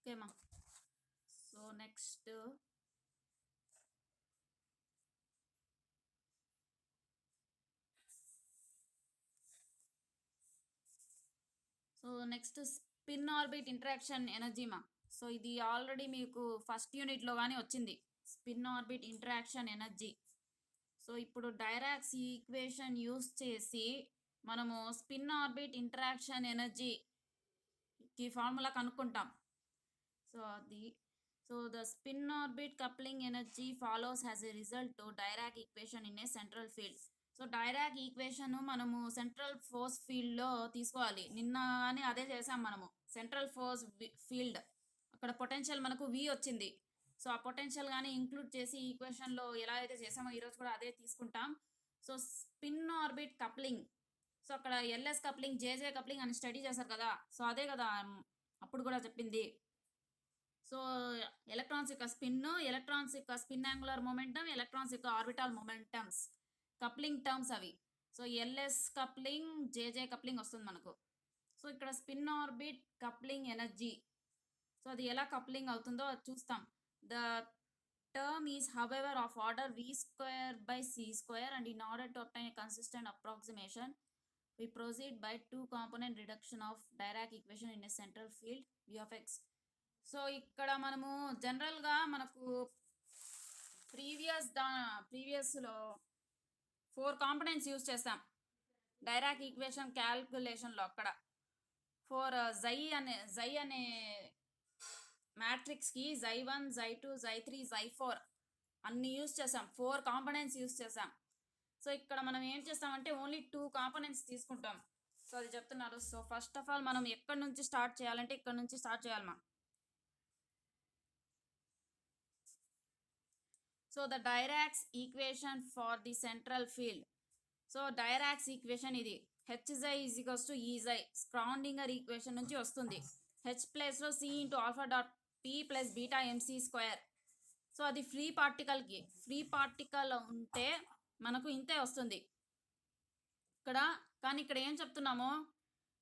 Okay మా. So next spin orbit interaction energy మా. So ఇది ఆల్రెడీ మీకు ఫస్ట్ యూనిట్లో కానీ వచ్చింది, spin orbit interaction energy. So ఇప్పుడు డైరాక్స్ ఈక్వేషన్ యూస్ చేసి మనము స్పిన్ ఆర్బిట్ ఇంటరాక్షన్ ఎనర్జీకి ఫార్ములా కనుక్కుంటాం. So the spin orbit coupling energy follows has a result to Dirac equation in a central field. So Dirac equation మనము central force ఫీల్డ్లో తీసుకోవాలి. నిన్న కానీ అదే చేసాం మనము. సెంట్రల్ ఫోర్స్ ఫీల్డ్ అక్కడ పొటెన్షియల్ మనకు వి వచ్చింది. సో ఆ పొటెన్షియల్ కానీ ఇంక్లూడ్ చేసి ఈక్వేషన్లో ఎలా అయితే చేసామో ఈరోజు కూడా అదే తీసుకుంటాం. So spin orbit coupling, so అక్కడ ఎల్ఎస్ కప్లింగ్, జేజే కప్లింగ్ అని స్టడీ చేశారు కదా. సో అదే కదా అప్పుడు కూడా చెప్పింది. సో ఎలక్ట్రాన్స్ యొక్క స్పిన్ యాంగులర్ మొమెంటం, ఎలక్ట్రాన్స్ యొక్క ఆర్బిటాల్ మొమెంటమ్స్ కప్లింగ్ టర్మ్స్ అవి. సో ఎల్ఎస్ కప్లింగ్, జేజే కప్లింగ్ వస్తుంది మనకు. సో ఇక్కడ spin orbit coupling energy, so అది ఎలా కప్లింగ్ అవుతుందో అది చూస్తాం. The term is however of order v square by c square, and in order to obtain a consistent approximation we proceed by two component reduction of Dirac equation in a central field v of x. So ఇక్కడ మనము జనరల్గా మనకు ప్రీవియస్లో 4 components use చేస్తాం Dirac equation క్యాల్కులేషన్లో. అక్కడ four జై అనే మ్యాట్రిక్స్కి Xi1, Xi2, Xi3, Xi4 అన్ని use చేసాం. 4 కాంపనెంట్స్ యూజ్ చేసాం. సో ఇక్కడ మనం ఏం చేస్తామంటే ఓన్లీ 2 కాంపనెంట్స్ తీసుకుంటాం. సో అది చెప్తున్నారు. సో ఫస్ట్ ఆఫ్ ఆల్ మనం ఎక్కడి నుంచి స్టార్ట్ చేయాలంటే ఇక్కడ నుంచి స్టార్ట్ చేయాలి. So the Dirac's equation for the central field. So Dirac's equation ఇది Hzi ఈజ్ ఈక్వల్స్ టు ఈజై స్క్రాండింగర్ ఈక్వేషన్ నుంచి వస్తుంది. హెచ్ ప్లేస్లో C into alpha dot P plus beta M C square. So అది ఫ్రీ పార్టికల్ ఉంటే మనకు ఇంతే వస్తుంది ఇక్కడ. కానీ ఇక్కడ ఏం చెప్తున్నామో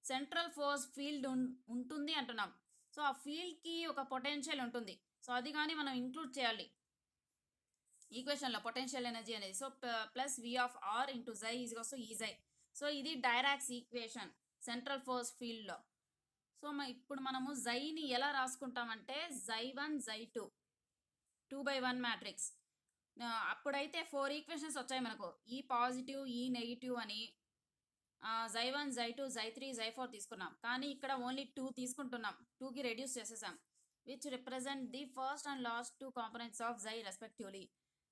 సెంట్రల్ ఫోర్స్ ఫీల్డ్ ఉంటుంది అంటున్నాం. సో ఆ ఫీల్డ్కి ఒక పొటెన్షియల్ ఉంటుంది. సో అది కానీ మనం ఇంక్లూడ్ చేయాలి ఈక్వేషన్లో, పొటెన్షియల్ ఎనర్జీ అనేది. So plus V of R into psi is also E psi. So ఇది డైరాక్స్ ఈక్వేషన్ సెంట్రల్ ఫోర్స్ ఫీల్డ్లో. సో ఇప్పుడు మనము జైని ఎలా రాసుకుంటామంటే Xi1, Xi2 2/1 మ్యాట్రిక్స్. అప్పుడైతే 4 ఈక్వేషన్స్ వచ్చాయి మనకు, ఈ పాజిటివ్, ఈ నెగిటివ్ అని. Xi1, Xi2, Xi3, Xi4 తీసుకున్నాం. కానీ ఇక్కడ ఓన్లీ 2 తీసుకుంటున్నాం. 2కి రెడ్యూస్ చేసేసాం, which represent the first and last 2 components of Xi respectively.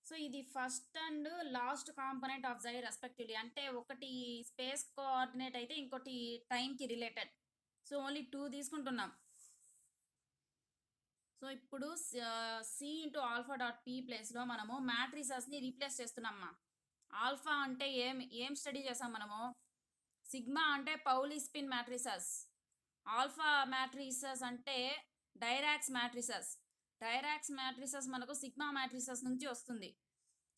So ఇది first and last component of Xi respectively. అంటే ఒకటి స్పేస్ కోఆర్డినేట్ అయితే ఇంకోటి టైంకి రిలేటెడ్. సో ఓన్లీ 2 తీసుకుంటున్నాం. సో ఇప్పుడు C into alpha dot P ప్లేస్లో మనము మ్యాట్రిసెస్ని రీప్లేస్ చేస్తున్నామ్మా. ఆల్ఫా అంటే ఏం స్టడీ చేసాం మనము? సిగ్మా అంటే Pauli spin matrices. Alpha matrices అంటే డైరాక్స్ మ్యాట్రిసెస్ మనకు సిగ్మా మ్యాట్రిసెస్ నుంచి వస్తుంది.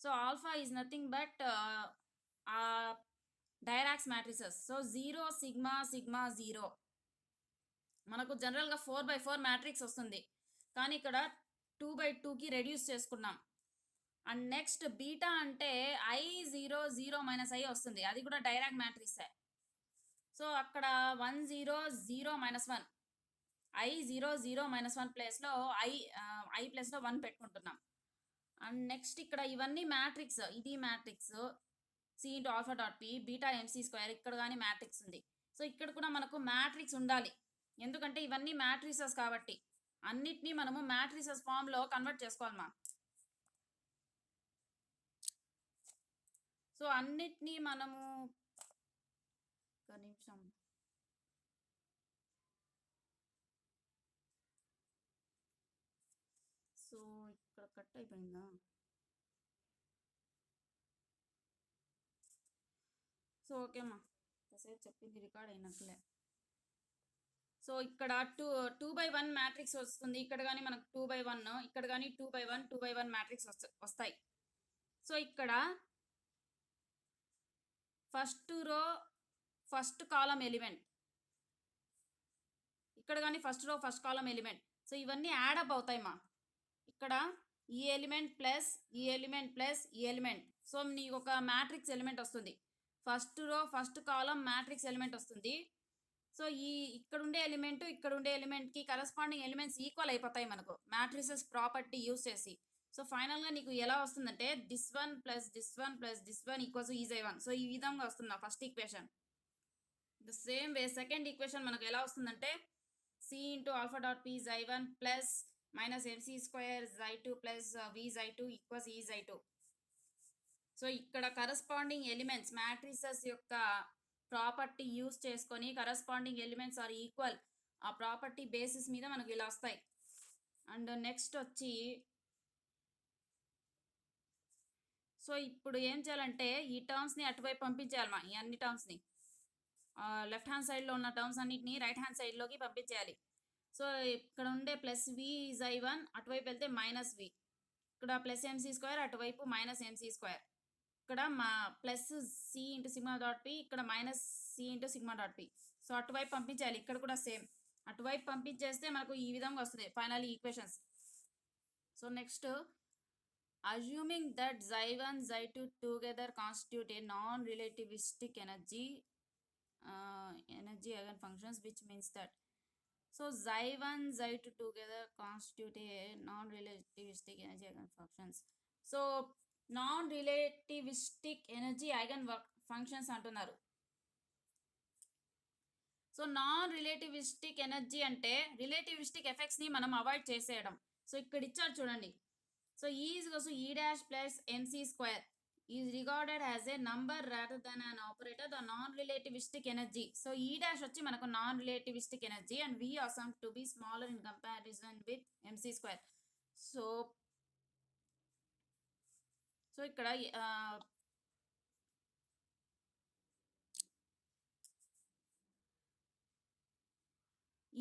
So alpha is nothing but Dirac's matrices. So 0 sigma 0 మనకు జనరల్గా 4/4 మ్యాట్రిక్స్ వస్తుంది. కానీ ఇక్కడ 2/2కి రెడ్యూస్ చేసుకున్నాం. అండ్ నెక్స్ట్ బీటా అంటే I0 0 - I వస్తుంది, అది కూడా డైరాక్ మ్యాట్రిక్సే. సో అక్కడ 1 0 0 -1 I0 0 -1 ప్లేస్లో I ప్లేస్లో 1 పెట్టుకుంటున్నాం. అండ్ నెక్స్ట్ ఇక్కడ ఇవన్నీ మ్యాట్రిక్స్, ఇది matrix C into alpha dot P beta M C square. ఇక్కడ కానీ మ్యాట్రిక్స్ ఉంది. సో ఇక్కడ కూడా మనకు మ్యాట్రిక్స్ ఉండాలి, ఎందుకంటే ఇవన్నీ మ్యాట్రిసెస్ కాబట్టి. అన్నిటినీ మనము మ్యాట్రిసెస్ ఫామ్లో కన్వర్ట్ చేసుకోవాలమ్మా. సో అన్నిటినీ మనము ఒక నిమిషం. సో ఇక్కడ కట్ అయిపోయిందా? సో ఓకేమ్మా, కాసేపు చెప్పింది రికార్డ్ అయినట్లే. సో ఇక్కడ 2/1 మ్యాట్రిక్స్ వస్తుంది. ఇక్కడ కానీ మనకు 2/1, ఇక్కడ కానీ 2/1 మ్యాట్రిక్స్ వస్తాయి. సో ఇక్కడ ఫస్ట్ రో ఫస్ట్ కాలం ఎలిమెంట్, ఇక్కడ కానీ ఫస్ట్ రో ఫస్ట్ కాలం ఎలిమెంట్. సో ఇవన్నీ యాడప్ అవుతాయి మా. ఇక్కడ ఈ ఎలిమెంట్ ప్లస్ ఈ ఎలిమెంట్ ప్లస్ ఈ ఎలిమెంట్. సో నీకు ఒక మ్యాట్రిక్స్ ఎలిమెంట్ వస్తుంది. ఫస్ట్ రో ఫస్ట్ కాలం మ్యాట్రిక్స్ ఎలిమెంట్ వస్తుంది. సో ఇక్కడ ఉండే ఎలిమెంట్ ఇక్కడ ఉండే ఎలిమెంట్కి కరస్పాండింగ్ ఎలిమెంట్స్ ఈక్వల్ అయిపోతాయి మనకు మ్యాట్రిసెస్ ప్రాపర్టీ యూస్ చేసి. సో ఫైనల్గా నీకు ఎలా వస్తుందంటే this one plus this one plus this one equals is I one. So ఈ విధంగా వస్తుంది first equation. The same way second equation మనకు ఎలా వస్తుందంటే C into alpha dot P chi one plus minus M C square chi two plus V chi two equals E chi two. So ఇక్కడ corresponding elements matrices యొక్క property use చేసుకొని corresponding elements are equal ఆ property basis మీద మనకు ఇలా వస్తాయి. And next వచ్చి so ఇప్పుడు ఏం చేయాలంటే ఈ టర్మ్స్ని అటువైపు పంపించేయాలి ఈ అన్ని టర్మ్స్ని. లెఫ్ట్ హ్యాండ్ సైడ్లో ఉన్న టర్మ్స్ అన్నిటిని రైట్ హ్యాండ్ సైడ్లోకి పంపించేయాలి. సో ఇక్కడ ఉండే plus V is I one, అటువైపు వెళ్తే మైనస్ వి. ఇక్కడ ప్లస్ ఎంసీ స్క్వేర్, అటువైపు మైనస్ ఎంసీ స్క్వేర్. ఇక్కడ మా plus C into sigma dot P, ఇక్కడ minus C into sigma dot P. So అటువైపు పంపించాలి. ఇక్కడ కూడా సేమ్ అటువైపు పంపించేస్తే మనకు ఈ విధంగా వస్తుంది final equations. So next assuming that xy1 xy2 together constitute a non-relativistic energy eigenfunctions, which means that so xy1 xy2 together constitute a non-relativistic energy eigenfunctions. So non-relativistic energy eigenfunctions అంటున్నారు. So non relativistic energy అంటే relativistic ఎఫెక్ట్స్ని మనం avoid చేసేయడం. So ఇక్కడ ఇచ్చారు చూడండి. So E is equals to E dash plus MC square is regarded as a number rather than an operator, the non-relativistic energy. So E dash వచ్చి మనకు non-relativistic energy and V assumed to be smaller in comparison with MC square. So ఇక్కడ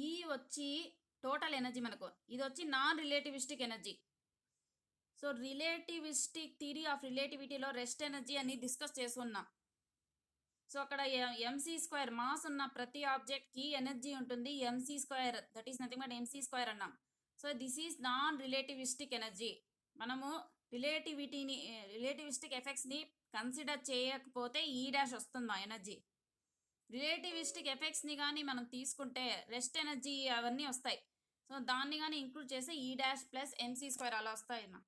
E వచ్చి total energy మనకు, ఇది వచ్చి non relativistic energy. So relativistic theory of రిలేటివిటీలో rest energy అని discuss చేసుకున్నాం. సో అక్కడ ఎంసీ స్క్వేర్ మాస్ ఉన్న ప్రతి ఆబ్జెక్ట్కి ఎనర్జీ ఉంటుంది M C square, that is nothing but M C square అన్నాం. So this is non relativistic energy. మనము రిలేటివిస్టిక్ ఎఫెక్ట్స్ని కన్సిడర్ చేయకపోతే ఈ డాష్ వస్తుంది మా ఎనర్జీ. రిలేటివిస్టిక్ ఎఫెక్ట్స్ని కానీ మనం తీసుకుంటే రెస్ట్ ఎనర్జీ అవన్నీ వస్తాయి. సో దాన్ని కానీ ఇంక్లూడ్ చేస్తే ఈ డాష్ ప్లస్ ఎంసీ స్క్వేర్ అలా వస్తాయి అన్న.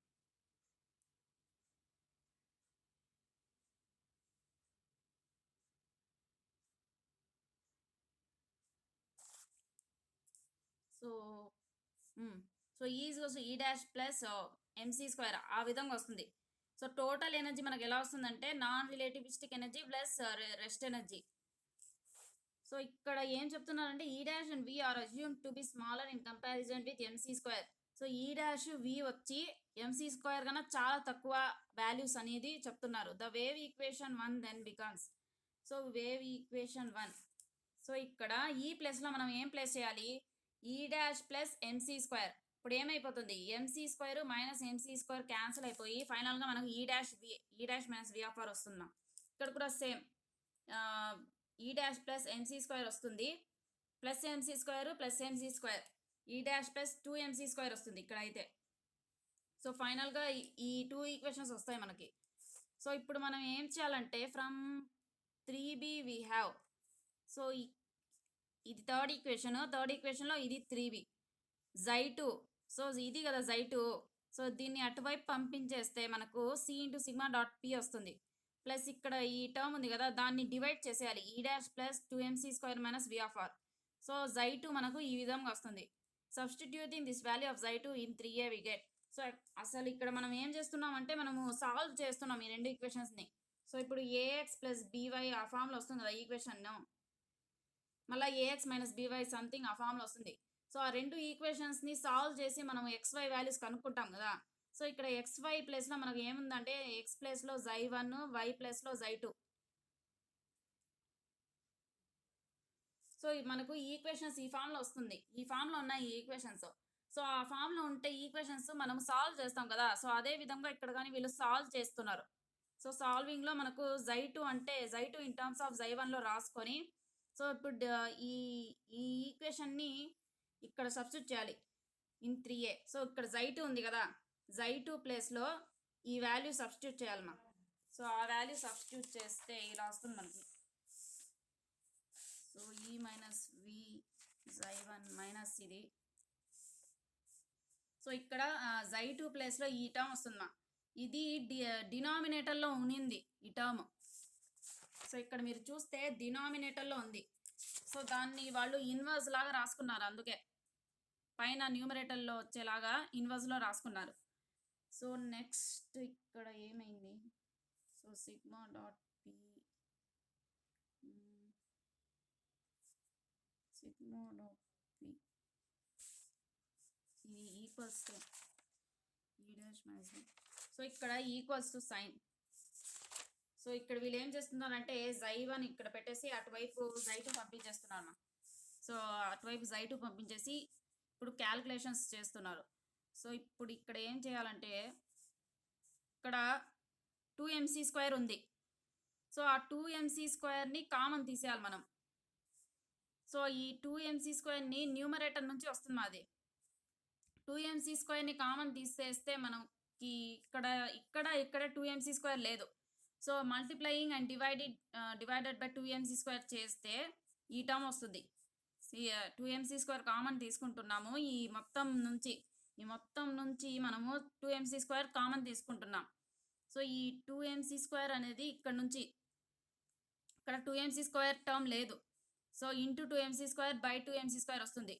So E dash plus M C square ఆ విధంగా వస్తుంది. సో టోటల్ ఎనర్జీ మనకు ఎలా వస్తుందంటే non relativistic energy plus rest energy. So ఇక్కడ ఏం చెప్తున్నారంటే E dash and V are assume to be smaller in comparison with M C square. So E dash V వచ్చి ఎంసీ స్క్వేర్ కన్నా చాలా తక్కువ వాల్యూస్ అనేది చెప్తున్నారు. The wave equation 1 then becomes. So wave equation 1. So ఇక్కడ ఈ ప్లేస్లో మనం ఏం ప్లేస్ చేయాలి, ఈ డాష్ ప్లస్ ఎంసీ స్క్వేర్. ఇప్పుడు ఏమైపోతుంది M C square minus M C square cancel అయిపోయి ఫైనల్గా మనకు E dash minus V of R వస్తున్నాం. ఇక్కడ కూడా same E dash plus M C square వస్తుంది, plus M C square plus M C square, E dash plus 2mc square వస్తుంది ఇక్కడ అయితే. సో ఫైనల్గా ఈ 2 ఈక్వేషన్స్ వస్తాయి మనకి. సో ఇప్పుడు మనం ఏం చేయాలంటే from 3b we have, so ఇది థర్డ్ ఈక్వేషన్లో ఇది 3b xy2. సో ఇది కదా xy2. సో దీన్ని అటువైపు పంపించేస్తే మనకు c into sigma dot P వస్తుంది. ప్లస్ ఇక్కడ ఈ టర్మ్ ఉంది కదా దాన్ని డివైడ్ చేసేయాలి E dash plus 2mc square minus V of R. So xy2 మనకు ఈ విధంగా వస్తుంది. Substituting this value of xy2 in 3a we get. So అసలు ఇక్కడ మనం ఏం చేస్తున్నాం అంటే మనము సాల్వ్ చేస్తున్నాం ఈ రెండు ఈక్వేషన్స్ని. సో ఇప్పుడు ఏఎక్స్ ప్లస్ బీవై ఆ ఫామ్లో వస్తుంది కదా ఈక్వేషన్, మళ్ళీ ఏఎక్స్ మైనస్ బీవై సంథింగ్ ఆ ఫామ్లో వస్తుంది. సో ఆ రెండు ఈక్వేషన్స్ని సాల్వ్ చేసి మనం XY వాల్యూస్ కనుక్కుంటాం కదా. సో ఇక్కడ XY ప్లేస్లో మనకు ఏముందంటే ఎక్స్ ప్లేస్లో xy1, y ప్లేస్లో xy2. సో మనకు ఈక్వేషన్స్ ఈ ఫామ్లో వస్తుంది, ఈ ఫామ్లో ఉన్నాయి ఈ ఈక్వేషన్స్. సో ఆ ఫామ్లో ఉంటే ఈక్వేషన్స్ మనం సాల్వ్ చేస్తాం కదా. సో అదే విధంగా ఇక్కడ కానీ వీళ్ళు సాల్వ్ చేస్తున్నారు. సో సాల్వింగ్లో మనకు xy2 అంటే xy2 ఇన్ టర్మ్స్ ఆఫ్ xy1లో రాసుకొని సో ఇప్పుడు ఈ ఈక్వేషన్ని ఇక్కడ సబ్స్టిట్యూట్ చేయాలి. In 3a. సో ఇక్కడ జై2 ఉంది కదా, జై2 ప్లేస్లో ఈ వాల్యూ సబ్స్టిట్యూట్ చేయాలి మనం. సో ఆ వాల్యూ సబ్స్టిట్యూట్ చేస్తే ఇలా వస్తుంది మనకి. సో ఈ మైనస్ వి జై1 మైనస్ ఇది. సో ఇక్కడ జై2 ప్లేస్లో ఈ టర్మ్ వస్తుందా, ఇది డినామినేటర్లో ఉన్నింది ఈ టర్మ్. సో ఇక్కడ మీరు చూస్తే డినామినేటర్లో ఉంది. సో దాన్ని వాళ్ళు ఇన్వర్స్ లాగా రాసుకున్నారు, అందుకే పైన న్యూమరేటర్లో వచ్చేలాగా ఇన్వర్స్లో రాసుకున్నారు. సో నెక్స్ట్ ఇక్కడ ఏమైంది, so sigma dot P sigma dot P ఇది ఈక్వల్స్ టు ఈ డాష్ మైనస్. సో ఇక్కడ ఈక్వల్స్ టు సైన్. సో ఇక్కడ వీళ్ళు ఏం చేస్తున్నారంటే జై1 ఇక్కడ పెట్టేసి అటువైపు జై2 పంపించేస్తున్నారు. సో అటువైపు జై2 పంపించేసి ఇప్పుడు క్యాల్కులేషన్స్ చేస్తున్నారు. సో ఇప్పుడు ఇక్కడ ఏం చేయాలంటే ఇక్కడ 2mc² ఉంది. సో ఆ 2mc²ని కామన్ తీసేయాలి మనం. సో ఈ 2mc²ని న్యూమరేటర్ నుంచి వస్తుంది మాది. 2mc²ని కామన్ తీసేస్తే మనకి ఇక్కడ 2mc² లేదు. So multiplying and divided by 2mc² చేస్తే ఈ టర్మ్ వస్తుంది. 2mc² కామన్ తీసుకుంటున్నాము. ఈ మొత్తం నుంచి మనము 2mc² కామన్ తీసుకుంటున్నాం. సో ఈ 2mc² అనేది ఇక్కడ నుంచి ఇక్కడ 2mc² టర్మ్ లేదు. So into 2mc² by 2mc² వస్తుంది.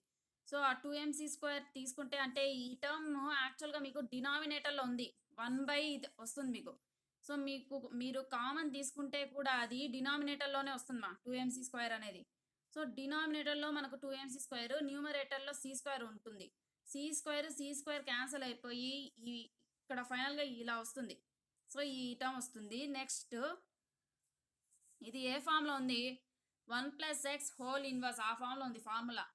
సో ఆ 2mc² తీసుకుంటే అంటే ఈ టర్మ్ యాక్చువల్గా మీకు డినామినేటర్లో ఉంది, 1/, వస్తుంది మీకు. సో మీరు కామన్ తీసుకుంటే కూడా అది డినామినేటర్లోనే వస్తుందా 2mc² అనేది. సో డినామినేటర్లో మనకు 2mc², న్యూమరేటర్లో c² ఉంటుంది. c² క్యాన్సిల్ అయిపోయి ఇక్కడ ఫైనల్గా ఇలా వస్తుంది. సో ఈ టర్మ్ వస్తుంది. నెక్స్ట్ ఇది ఏ ఫామ్లో ఉంది, 1 + x హోల్ ఇన్వర్స్, ఆ ఫామ్లో ఉంది formula.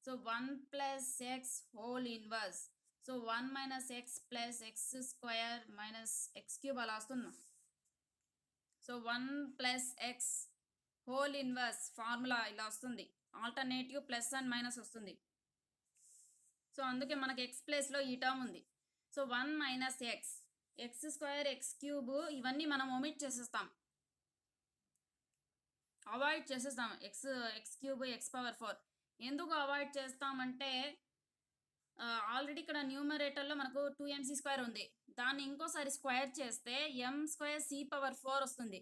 So 1 + x whole inverse. So 1 - x + x² - x³ అలా వస్తుంది. So 1 + x whole inverse formula ఇలా వస్తుంది. ఆల్టర్నేటివ్ ప్లస్ అండ్ మైనస్ వస్తుంది. సో అందుకే మనకి x ప్లేస్లో ఈ టర్మ్ ఉంది. సో 1 - x x² x³ ఇవన్నీ మనం ఒమిట్ చేసేస్తాం, అవాయిడ్ చేసేస్తాం. x³ x⁴. ఎందుకు అవాయిడ్ చేస్తామంటే ఆల్రెడీ ఇక్కడ న్యూమరేటర్లో మనకు 2mc² ఉంది. దాన్ని ఇంకోసారి స్క్వేర్ చేస్తే m²c⁴ వస్తుంది.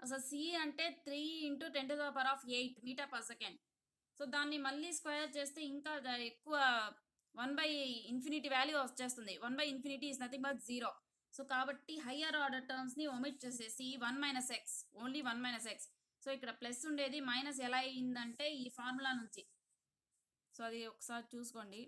అసలు c అంటే 3 × 10⁸ మీటర్/సెకండ్. సో దాన్ని మళ్ళీ స్క్వేర్ చేస్తే ఇంకా ఎక్కువ 1/∞ వాల్యూ వచ్చేస్తుంది. 1/∞ ఈజ్ నథింగ్ బట్ 0. సో కాబట్టి హయ్యర్ ఆర్డర్ టర్మ్స్ని ఒమిట్ చేసేసి 1 - x, ఓన్లీ 1 - x. సో ఇక్కడ ప్లస్ ఉండేది మైనస్ ఎలా అయిందంటే ఈ ఫార్ములా నుంచి. సో అది ఒకసారి చూసుకోండి.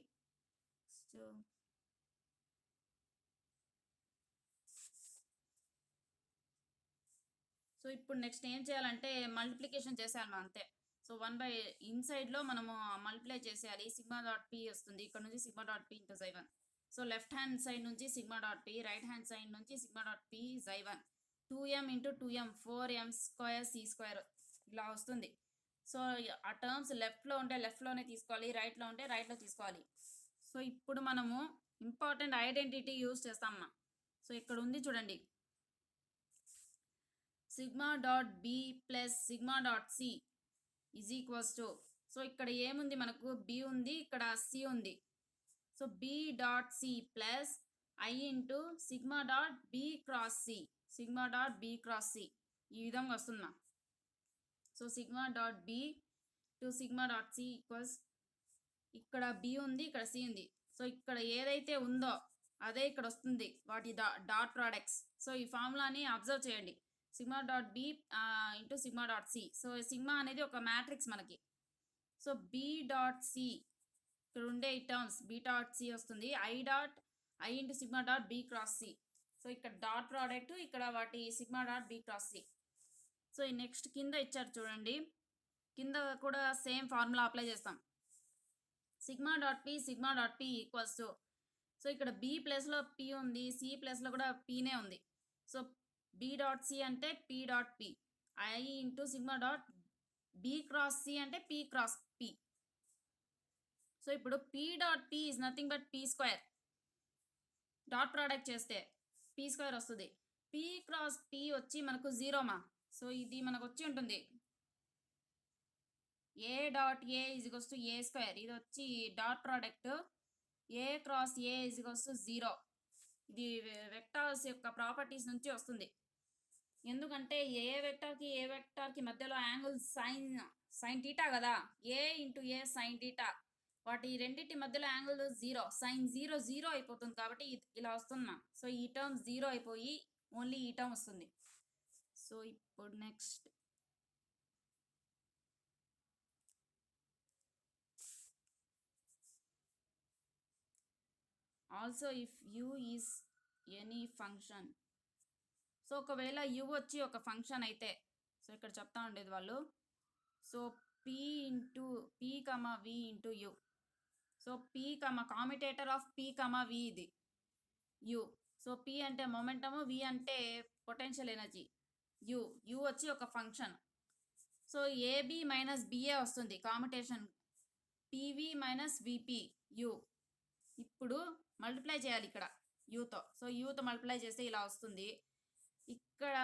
సో ఇప్పుడు నెక్స్ట్ ఏం చేయాలంటే మల్టిప్లికేషన్ చేసేయాలి అంతే. సో 1/, ఇన్సైడ్లో మనము మల్టిప్లై చేసేయాలి. సిగ్మా డాట్ పి వస్తుంది, ఇక్కడ నుంచి సిగ్మా డాట్ పి ఇంటూ జై1. సో లెఫ్ట్ హ్యాండ్ సైడ్ నుంచి sigma dot P, right hand side నుంచి సిగ్మా డాట్ పి జై1. 2m × 2m 4m² c² ఇలా వస్తుంది. సో ఆ టర్మ్స్ లెఫ్ట్లో ఉంటే లెఫ్ట్లోనే తీసుకోవాలి, రైట్లో ఉంటే రైట్లో తీసుకోవాలి. సో ఇప్పుడు మనము ఇంపార్టెంట్ ఐడెంటిటీ యూజ్ చేస్తామమ్మా. సో ఇక్కడ ఉంది చూడండి, sigma dot B plus sigma dot C is equals to. So ఇక్కడ ఏముంది మనకు, బి ఉంది, ఇక్కడ సి ఉంది. So B dot C plus I into sigma dot B cross C, sigma dot B cross C ఈ విధంగా వస్తుందా. So sigma dot B to sigma dot C equals, ఇక్కడ బి ఉంది, ఇక్కడ సి ఉంది. సో ఇక్కడ ఏదైతే ఉందో అదే ఇక్కడ వస్తుంది, వాటి డాట్ ప్రోడక్ట్స్. సో ఈ ఫార్ములాని అబ్జర్వ్ చేయండి, sigma dot B into sigma dot C. So sigma అనేది ఒక మ్యాట్రిక్స్ మనకి. సో బి డాట్ సి ఇక్కడ ఉండే ఈ టర్మ్స్ బి డాట్ సి వస్తుంది, I into sigma dot B cross C. So ఇక్కడ డాట్ ప్రోడక్ట్, ఇక్కడ వాటి sigma dot B cross C. So ఈ నెక్స్ట్ కింద ఇచ్చారు చూడండి, కింద కూడా సేమ్ ఫార్ములా అప్లై చేస్తాం. Sigma dot P equals to, so ఇక్కడ బి ప్లస్లో పి ఉంది, సి ప్లస్లో కూడా పీనే ఉంది. సో బి డాట్ సి అంటే P dot P, I into sigma dot B cross C అంటే పి క్రాస్ పి. సో ఇప్పుడు P dot P is nothing but P square. Dot product చేస్తే పీ స్క్వేర్ వస్తుంది. P cross P వచ్చి మనకు జీరోమా. So ఇది మనకు వచ్చి ఉంటుంది A dot A is equals to A square. ఇది వచ్చి dot product A cross A is equals to zero. ఇది వెక్టార్స్ యొక్క ప్రాపర్టీస్ నుంచి వస్తుంది. ఎందుకంటే ఏ వెక్టార్కి మధ్యలో యాంగిల్ సైన్ టీటా కదా, A into A sine theta. వాటి రెండింటి మధ్యలో angle zero, sine zero zero అయిపోతుంది కాబట్టి ఇలా వస్తుందా. సో ఈ టర్మ్ జీరో అయిపోయి ఓన్లీ ఈ టర్మ్ వస్తుంది. సో ఇప్పుడు next also if U is any function. So ఒకవేళ యూ వచ్చి ఒక ఫంక్షన్ అయితే, సో ఇక్కడ చెప్తా ఉండేది వాళ్ళు. So P into P comma V into U. So P comma commutator of P comma V ఇది యూ. సో పీ అంటే మొమెంటము, వి అంటే పొటెన్షియల్ ఎనర్జీ. యూ వచ్చి ఒక function. So A B minus B A వస్తుంది commutation, P V minus V P U. ఇప్పుడు multiply చేయాలి ఇక్కడ యూతో. So యూతో multiply చేస్తే ఇలా వస్తుంది. ఇక్కడ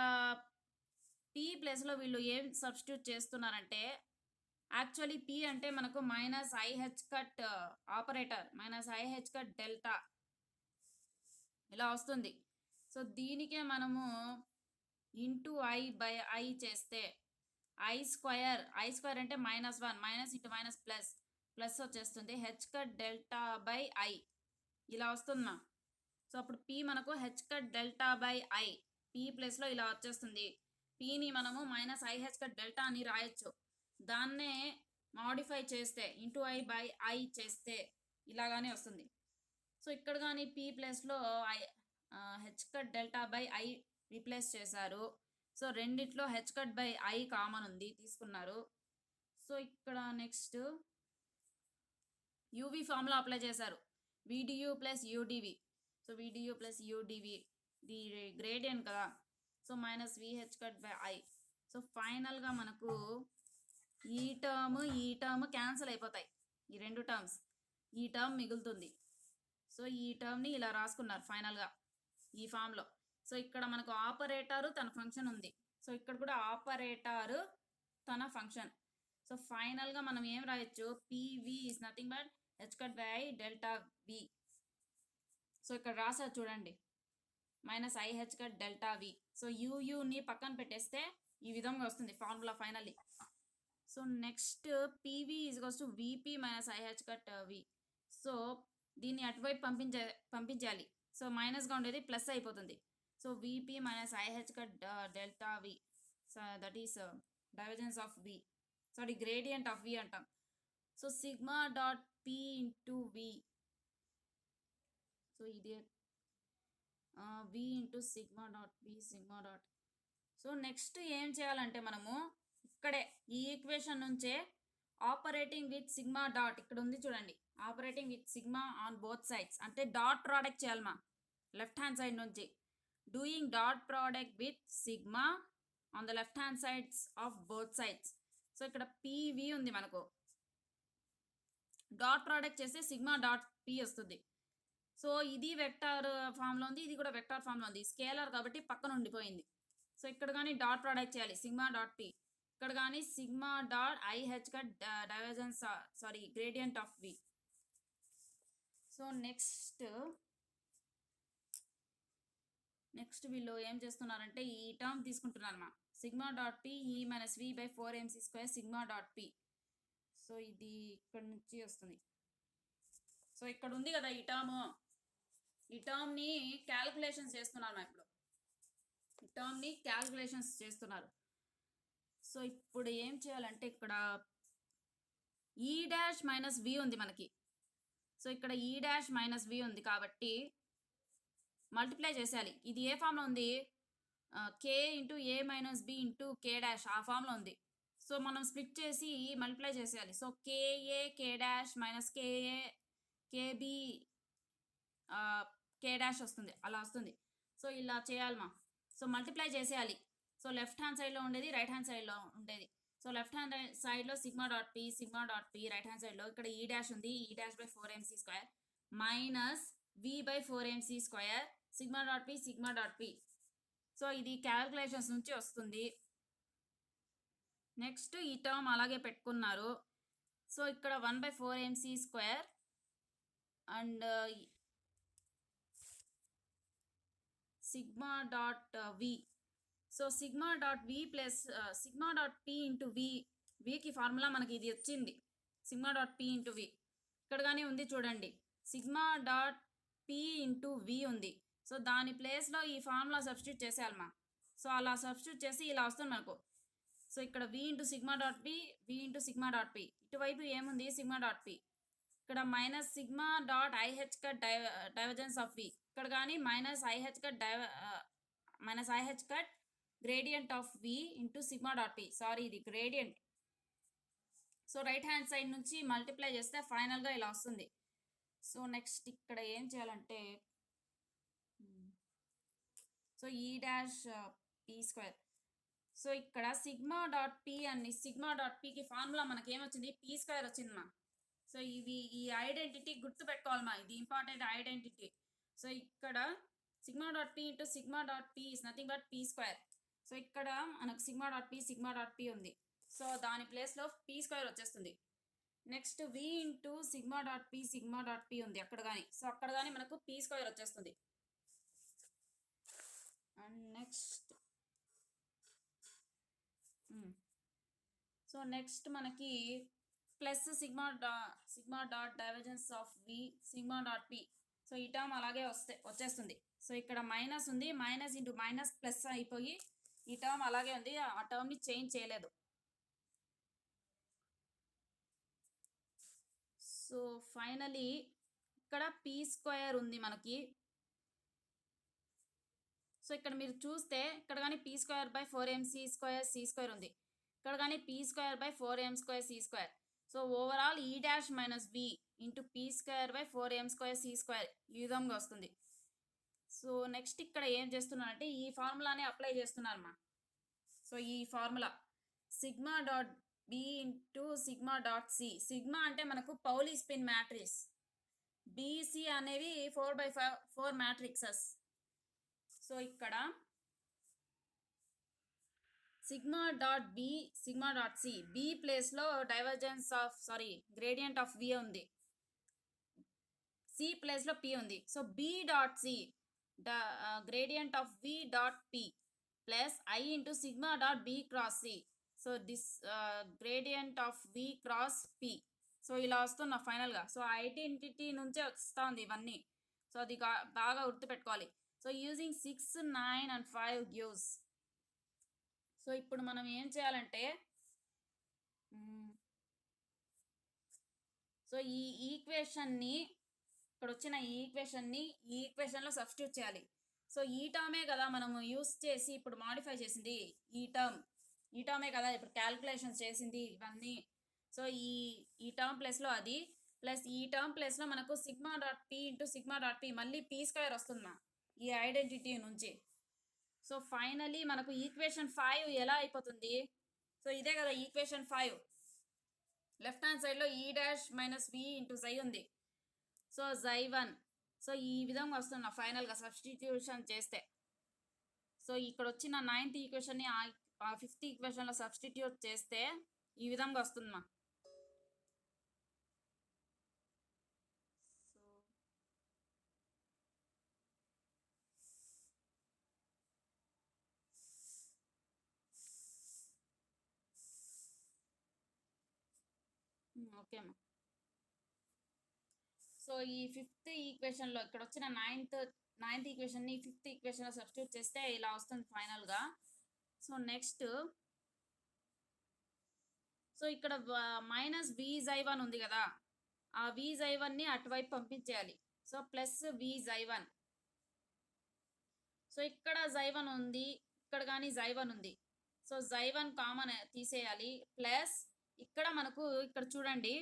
పీ ప్లేస్లో వీళ్ళు ఏం సబ్స్టిట్యూట్ చేస్తున్నారంటే, యాక్చువల్లీ పీ అంటే మనకు minus I H cut operator, minus I H cut delta ఇలా వస్తుంది. సో దీనికే మనము ఇంటూ ఐ బై ఐ చేస్తే ఐ స్క్వయర్ అంటే -1 మైనస్ ఇంటూ మైనస్ ప్లస్ వచ్చేస్తుంది H cut delta by I ఇలా వస్తుందా. సో అప్పుడు పీ మనకు H cut delta by I, P ప్లేస్లో ఇలా వచ్చేస్తుంది. పీని మనము మైనస్ ఐహెచ్ కట్ డెల్టా అని రాయొచ్చు. దాన్నే మాడిఫై చేస్తే ఇంటూ ఐ బై ఐ చేస్తే ఇలాగానే వస్తుంది. సో ఇక్కడ కానీ పీ ప్లేస్లో H cut delta by I replace చేశారు. సో రెండిట్లో H cut by I common ఉంది, తీసుకున్నారు. సో ఇక్కడ నెక్స్ట్ యూవి ఫార్ములా అప్లై చేశారు, V D U plus U D V. So V D U plus U D V the gradient కదా. So minus V H cut by I. So ఫైనల్గా మనకు ఈ టర్మ్ క్యాన్సిల్ అయిపోతాయి, ఈ రెండు టర్మ్స్. ఈ టర్మ్ మిగులుతుంది. సో ఈ టర్మ్ని ఇలా రాసుకున్నారు ఫైనల్గా ఈ ఫామ్లో. సో ఇక్కడ మనకు ఆపరేటర్ తన ఫంక్షన్ ఉంది. సో ఇక్కడ కూడా ఆపరేటర్ తన ఫంక్షన్. సో ఫైనల్గా మనం ఏం రాయొచ్చు, P V is nothing but H cut by I delta V. So ఇక్కడ రాసారు చూడండి, minus I H cut delta V. So యూని పక్కన పెట్టేస్తే ఈ విధంగా వస్తుంది formula finally. So next P V is equals to V P minus I H cut V. So దీన్ని అటువైపు పంపించాలి. సో మైనస్గా ఉండేది ప్లస్ అయిపోతుంది. So V P minus I H cut delta V. So that is divergence of V, sorry gradient of V అంటాం. So sigma dot P into V. So ఇది V into sigma dot P sigma dot. So next ఏం చేయాలంటే మనము ఇక్కడే ఈ equation నుంచే operating with sigma dot, ఇక్కడ ఉంది చూడండి, operating with sigma on both sides అంటే డాట్ ప్రోడక్ట్ చేయాలి మా లెఫ్ట్ హ్యాండ్ సైడ్ నుంచి. Doing dot product with sigma on the left hand sides of both sides. So ఇక్కడ పీవి ఉంది మనకు, డాట్ ప్రోడక్ట్ చేస్తే సిగ్మా డాట్ పి వస్తుంది. So ఇది వెక్టార్ ఫామ్లో ఉంది, ఇది కూడా వెక్టార్ ఫామ్లో ఉంది. స్కేలర్ కాబట్టి పక్కన ఉండిపోయింది. సో ఇక్కడ కానీ డాట్ ప్రోడక్ట్ చేయాలి సిగ్మా డాట్ పి. ఇక్కడ కానీ sigma dot I H cut divergence sorry gradient of V. So next వీళ్ళు ఏం చేస్తున్నారంటే ఈ టర్మ్ తీసుకుంటున్నారు మా sigma dot P E minus V by 4mc² sigma dot P. So ఇది ఇక్కడ నుంచి వస్తుంది. సో ఇక్కడ ఉంది కదా ఈ టర్మ్ని క్యాలిక్యులేషన్స్ చేస్తున్నారు మా ఇప్పుడు. ఈ టర్మ్ని క్యాలిక్యులేషన్స్ చేస్తున్నారు. సో ఇప్పుడు ఏం చేయాలంటే ఇక్కడ ఈ డాష్ మైనస్ వి ఉంది మనకి. సో ఇక్కడ ఈ డాష్ మైనస్ వి ఉంది కాబట్టి మల్టిప్లై చేసేయాలి. ఇది ఏ ఫామ్లో ఉంది, K into A minus B into K dash ఆ ఫామ్లో ఉంది. సో మనం స్ప్లిట్ చేసి మల్టిప్లై చేసేయాలి. So K A K dash minus K A K B K dash వస్తుంది, అలా వస్తుంది. సో ఇలా చేయాలి మా. సో మల్టిప్లై చేసేయాలి. సో లెఫ్ట్ హ్యాండ్ సైడ్లో ఉండేది రైట్ హ్యాండ్ సైడ్లో ఉండేది. సో లెఫ్ట్ హ్యాండ్ సైడ్లో sigma dot P, right hand సైడ్లో ఇక్కడ ఈ డాష్ ఉంది, E dash by 4mc² minus V by 4mc², sigma dot P. So ఇది క్యాల్కులేషన్స్ నుంచి వస్తుంది. నెక్స్ట్ ఈ టర్మ్ అలాగే పెట్టుకున్నారు. సో ఇక్కడ 1/4mc² and sigma dot V. So sigma dot V plus sigma dot P into వికి formula మనకి ఇది వచ్చింది, sigma dot P into V. ఇక్కడ కానీ ఉంది చూడండి, sigma dot P into V ఉంది. సో దాని ప్లేస్లో ఈ ఫార్ములా సబ్స్టిట్యూట్ చేసేయాలమ్మా. సో అలా సబ్స్టిట్యూట్ చేసి ఇలా వస్తుంది మనకు. సో ఇక్కడ V into sigma dot P, V into sigma dot P, ఇటువైపు ఏముంది సిగ్మా డాట్ పి, ఇక్కడ minus sigma dot I H cut divergence of V, ఇక్కడ కానీ minus I H cut gradient of V into sigma dot P. Sorry ఇది gradient. So right hand side నుంచి multiply చేస్తే ఫైనల్గా ఇలా వస్తుంది. సో నెక్స్ట్ ఇక్కడ ఏం చేయాలంటే so E dash p². So ఇక్కడ సిగ్మా డాట్ పి అని సిగ్మా డాట్ పికి ఫార్ములా మనకి ఏమొచ్చింది, p² వచ్చిందమ్మా. సో ఈ ఐడెంటిటీ గుర్తుపెట్టుకోవాలమ్మా, ఇది ఇంపార్టెంట్ ఐడెంటిటీ. సో ఇక్కడ sigma dot P into sigma dot P is nothing but p². So ఇక్కడ మనకు సిగ్మా డాట్ పి ఉంది. సో దాని ప్లేస్లో p² వచ్చేస్తుంది. నెక్స్ట్ వి ఇంటూ సిగ్మా డాట్ పి ఉంది అక్కడ కానీ. సో అక్కడ కానీ మనకు p² వచ్చేస్తుంది. అండ్ నెక్స్ట్ మనకి plus sigma dot divergence of V sigma dot P. So ఈ టర్మ్ అలాగే వచ్చేస్తుంది. సో ఇక్కడ మైనస్ ఉంది, మైనస్ ఇంటూ మైనస్ ప్లస్ అయిపోయి ఈ టర్మ్ అలాగే ఉంది, ఆ టర్మ్ని చేంజ్ చేయలేదు. సో ఫైనలీ ఇక్కడ p² ఉంది మనకి. సో ఇక్కడ మీరు చూస్తే ఇక్కడ కానీ p²/4mc²c² ఉంది, ఇక్కడ కానీ p²/4m²c². సో ఓవరాల్ ఈ dash minus V into p²/4m²c² ఈ విధంగా వస్తుంది. సో నెక్స్ట్ ఇక్కడ ఏం చేస్తున్నానంటే ఈ ఫార్ములాని అప్లై చేస్తున్నారమ్మా. సో ఈ formula sigma dot B into sigma dot C. Sigma అంటే మనకు పౌలీ స్పిన్ మ్యాట్రిక్స్, బీసీ అనేవి 4/4 మ్యాట్రిక్సెస్. సో ఇక్కడ sigma dot B sigma dot C, B ప్లేస్లో గ్రేడియంట్ ఆఫ్ వి ఉంది, సి ప్లేస్లో పి ఉంది. So B dot C gradient of V dot P plus I into sigma dot B cross C. So this gradient of V cross P. So ఇలా వస్తున్నా ఫైనల్గా. So identity నుంచే వస్తూ ఉంది ఇవన్నీ. సో అది బాగా గుర్తుపెట్టుకోవాలి. So using 6, 9 and 5 gives. So ఇప్పుడు మనం ఏం చేయాలంటే సో ఈ ఈక్వేషన్ని ఇక్కడ వచ్చిన ఈ ఈక్వేషన్లో సబ్స్టిట్యూట్ చేయాలి. సో ఈ టర్మే కదా మనము యూస్ చేసి ఇప్పుడు మాడిఫై చేసింది, ఈ టర్మే కదా ఇప్పుడు క్యాల్కులేషన్స్ చేసింది ఇవన్నీ. సో ఈ టర్మ్ ప్లస్లో అది ప్లస్ ఈ టర్మ్ ప్లస్లో మనకు sigma dot P into sigma dot P మళ్ళీ p² వస్తుందా ఈ ఐడెంటిటీ నుంచి. సో ఫైనలీ మనకు ఈక్వేషన్ 5 ఎలా అయిపోతుంది, సో ఇదే కదా ఈక్వేషన్ 5. లెఫ్ట్ హ్యాండ్ సైడ్లో ఈ డాష్ మైనస్ వి ఇంటూ జై ఉంది. సో జై1. సో ఈ విధంగా వస్తున్నా ఫైనల్గా సబ్స్టిట్యూషన్ చేస్తే. సో ఇక్కడ వచ్చిన 9th ఈక్వేషన్ని 5th ఈక్వేషన్లో సబ్స్టిట్యూట్ చేస్తే ఈ విధంగా వస్తుందమ్మా. ఓకే అమ్మా. సో ఈ 5th ఈక్వేషన్లో ఇక్కడ వచ్చిన 9th ఈక్వేషన్ని 5th ఈక్వేషన్లో సబ్స్టిట్యూట్ చేస్తే ఇలా వస్తుంది ఫైనల్గా. సో నెక్స్ట్ సో ఇక్కడ మైనస్ v/1 ఉంది కదా, ఆ v/1ని అటువైపు పంపించేయాలి. So plus v/1. సో ఇక్కడ ξ1 ఉంది, ఇక్కడ కానీ ξ1 ఉంది. సో ξ1 కామన్ తీసేయాలి. ప్లస్ ఇక్కడ మనకు ఇక్కడ చూడండి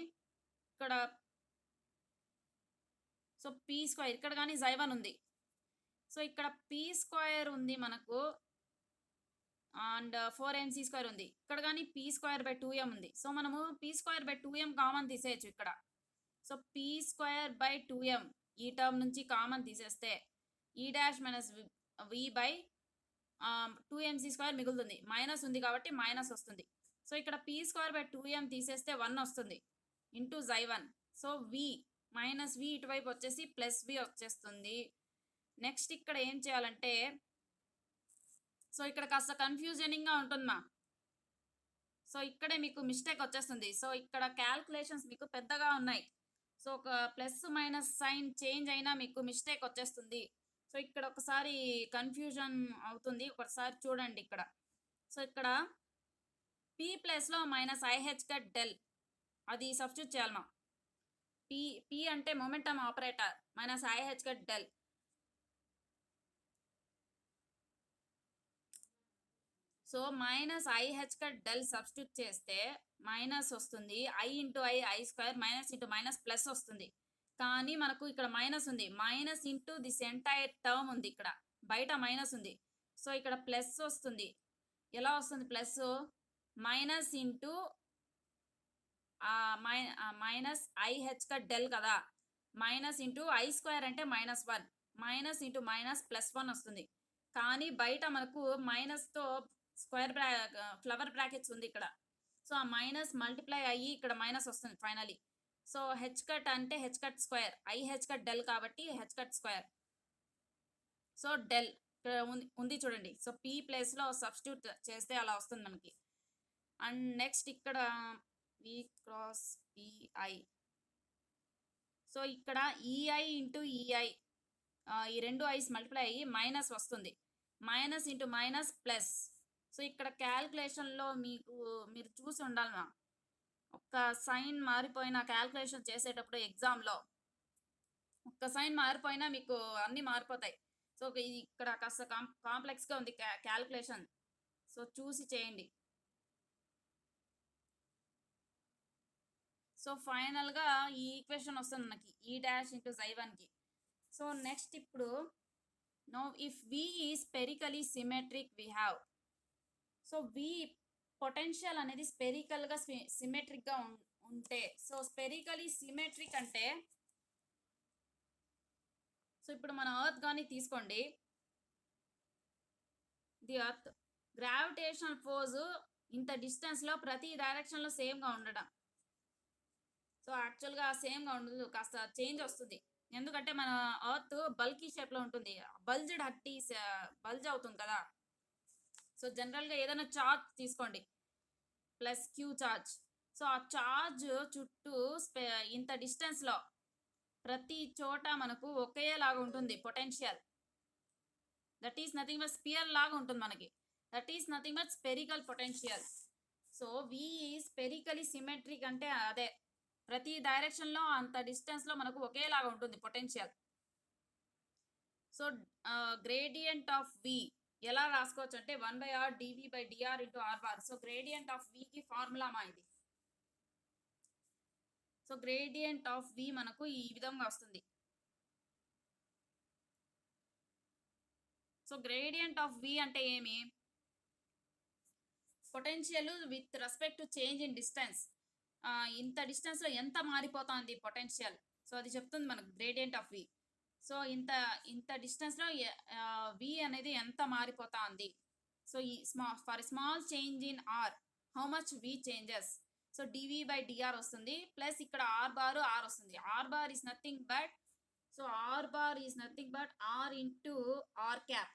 ఇక్కడ సో p² ఇక్కడ కానీ ξ1 ఉంది. సో ఇక్కడ p² ఉంది మనకు, అండ్ 4mc² ఉంది. ఇక్కడ కానీ p²/2m ఉంది. సో మనము p²/2m కామన్ తీసేయచ్చు ఇక్కడ. సో p²/2m ఈ టర్మ్ నుంచి కామన్ తీసేస్తే ఈ dash minus v by 2mc² మిగులుతుంది. మైనస్ ఉంది కాబట్టి మైనస్ వస్తుంది. సో ఇక్కడ p²/2m తీసేస్తే 1 వస్తుంది into xi1. So v minus v ఇటువైపు వచ్చేసి ప్లస్ v వచ్చేస్తుంది. నెక్స్ట్ ఇక్కడ ఏం చేయాలంటే, సో ఇక్కడ కాస్త కన్ఫ్యూజనింగ్గా ఉంటుందమ్మా. సో ఇక్కడే మీకు మిస్టేక్ వచ్చేస్తుంది. సో ఇక్కడ క్యాల్కులేషన్స్ మీకు పెద్దగా ఉన్నాయి. సో ఒక ప్లస్ మైనస్ సైన్ చేంజ్ అయినా మీకు మిస్టేక్ వచ్చేస్తుంది. సో ఇక్కడ ఒకసారి కన్ఫ్యూజన్ అవుతుంది, ఒకసారి చూడండి ఇక్కడ. సో ఇక్కడ p ప్లేస్లో మైనస్ IH∇ అది సబ్స్టిట్యూట్ చేయాలమ్మా. p అంటే momentum operator minus IH∇. So minus IH∇ substitute చేస్తే మైనస్ వస్తుంది. I/I² minus into minus plus వస్తుంది. కానీ మనకు ఇక్కడ మైనస్ ఉంది. Minus into this entire term ఉంది. ఇక్కడ బయట మైనస్ ఉంది. సో ఇక్కడ ప్లస్ వస్తుంది. ఎలా వస్తుంది plus? Minus into minus IH∇ కదా, మైనస్ ఇంటూ I² అంటే -1, మైనస్ ఇంటూ మైనస్ +1 వస్తుంది. కానీ బయట మనకు మైనస్తో ఫ్లవర్ బ్రాకెట్స్ ఉంది ఇక్కడ. సో ఆ మైనస్ మల్టిప్లై అయ్యి ఇక్కడ మైనస్ వస్తుంది ఫైనలీ. సో H∠ అంటే H∠², IH∠ కాబట్టి H∠². సో డెల్ ఉంది చూడండి. సో p ప్లేస్లో సబ్స్టిట్యూట్ చేస్తే అలా వస్తుంది మనకి. అండ్ నెక్స్ట్ ఇక్కడ v క్రాస్ ei. సో ఇక్కడ ei ఇంటూ ei ఈ రెండు ఐస్ మల్టిప్లై అయ్యి మైనస్ వస్తుంది. Minus into minus plus. So ఇక్కడ క్యాల్కులేషన్లో మీరు చూసి ఉండాలన్నా, ఒక్క సైన్ మారిపోయిన క్యాల్కులేషన్ చేసేటప్పుడు ఎగ్జామ్లో ఒక్క సైన్ మారిపోయినా మీకు అన్నీ మారిపోతాయి. సో ఇది ఇక్కడ కాస్త కాంప్లెక్స్గా ఉంది క్యాల్కులేషన్. సో చూసి చేయండి. సో ఫైనల్గా ఈ ఈక్వేషన్ వస్తుంది మనకి ఈ డాష్ ఇంటూ xi1కి. సో నెక్స్ట్ ఇప్పుడు now if v is spherically symmetric we have. So v potential అనేది స్పెరికల్గా సిమెట్రిక్గా ఉంటే, సో స్పెరికలీ సిమెట్రిక్ అంటే, సో ఇప్పుడు మన ఎర్త్ కానీ తీసుకోండి. ది ఎర్త్ గ్రావిటేషనల్ ఫోర్స్ ఇంత డిస్టెన్స్లో ప్రతి డైరెక్షన్లో సేమ్గా ఉండడం. సో యాక్చువల్గా సేమ్గా ఉండదు, కాస్త చేంజ్ వస్తుంది. ఎందుకంటే మన ఎర్త్ బల్కీ షేప్లో ఉంటుంది. బల్జ్డ్ హట్టి బల్జ్ అవుతుంది కదా. సో జనరల్గా ఏదైనా చార్జ్ తీసుకోండి, ప్లస్ క్యూ చార్జ్. సో ఆ చార్జ్ చుట్టూ ఇంత డిస్టెన్స్లో ప్రతి చోట మనకు ఒకేలాగా ఉంటుంది potential. That is nothing but sphere లాగా ఉంటుంది మనకి. That is nothing but spherical potential. So v spherically symmetric అంటే అదే, ప్రతి డైరెక్షన్లో అంత డిస్టెన్స్లో మనకు ఒకేలాగా ఉంటుంది potential. So gradient of v ఎలా రాసుకోవచ్చు అంటే 1/r dv/dr into r bar. So gradient of vకి ఫార్ములా మా ఇది. సో గ్రేడియంట్ ఆఫ్ v మనకు ఈ విధంగా వస్తుంది. సో గ్రేడియంట్ ఆఫ్ v అంటే ఏమి? Potential with respect to change in distance. ఇంత డిస్టెన్స్లో ఎంత మారిపోతుంది పొటెన్షియల్, సో అది చెప్తుంది మనకు గ్రేడియంట్ ఆఫ్ v. సో ఇంత డిస్టెన్స్లో v అనేది ఎంత మారిపోతా ఉంది. సో ఈ for small change in r how much v changes. So dv/dr వస్తుంది, ప్లస్ ఇక్కడ r వస్తుంది. r bar is nothing but, so r bar is nothing but r into r cap.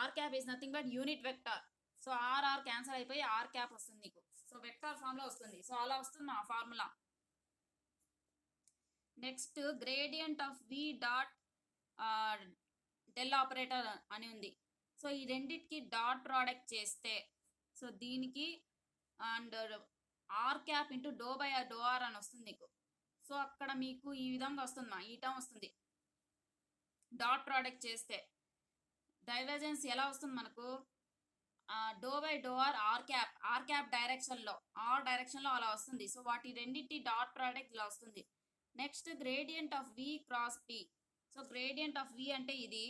r cap is nothing but unit vector. So r cancel అయిపోయి r cap వస్తుంది నీకు. So vector ఫామ్లో వస్తుంది. So అలా వస్తుంది మా formula. Next gradient of v dot del operator అని ఉంది. సో ఈ రెండింటికి డాట్ ప్రోడక్ట్ చేస్తే, సో దీనికి and r cap into ∂r అని వస్తుంది నీకు. సో అక్కడ మీకు ఈ విధంగా వస్తుంది, ఈ టర్మ్ వస్తుంది. డాట్ ప్రోడక్ట్ చేస్తే డైవర్జెన్స్ ఎలా వస్తుంది మనకు? ∂r r క్యాప్ డైరెక్షన్లో అలా వస్తుంది. సో వాటి రెండింటి డాట్ ప్రోడక్ట్ ఇలా వస్తుంది. Next gradient of v cross p. So gradient of v అంటే ఇది,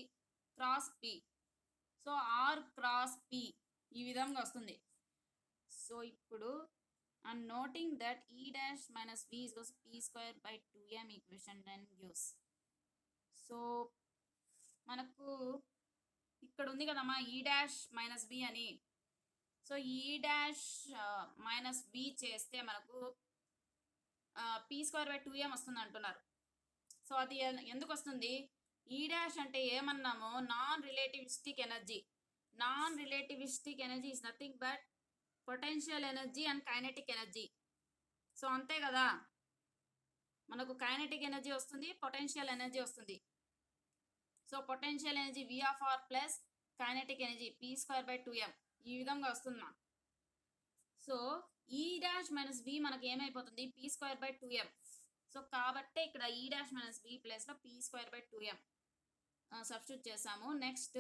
cross p. So r cross p ఈ విధంగా వస్తుంది. సో ఇప్పుడు and noting that E dash minus v is p square by 2m equation then gives. So మనకు ఇక్కడ ఉంది కదమ్మా ఈ డాష్ మైనస్ v అని. So E dash minus v చేస్తే మనకు p స్క్వేర్ బై 2m వస్తుంది అంటున్నారు. సో అది ఎందుకు వస్తుంది? ఈ డాష్ అంటే ఏమన్నాము? Non relativistic energy. Non relativistic energy is nothing but potential energy and kinetic energy. So అంతే కదా, మనకు కైనెటిక్ ఎనర్జీ వస్తుంది, పొటెన్షియల్ ఎనర్జీ వస్తుంది. So potential energy v of r plus kinetic energy p square by 2m ఈ విధంగా వస్తుందా. So E dash minus v మనకి ఏమైపోతుంది? p square by 2m. So కాబట్టి ఇక్కడ ఈ డాష్ మైనస్ v ప్లేస్లో p square by 2m substitute చేసాము. Next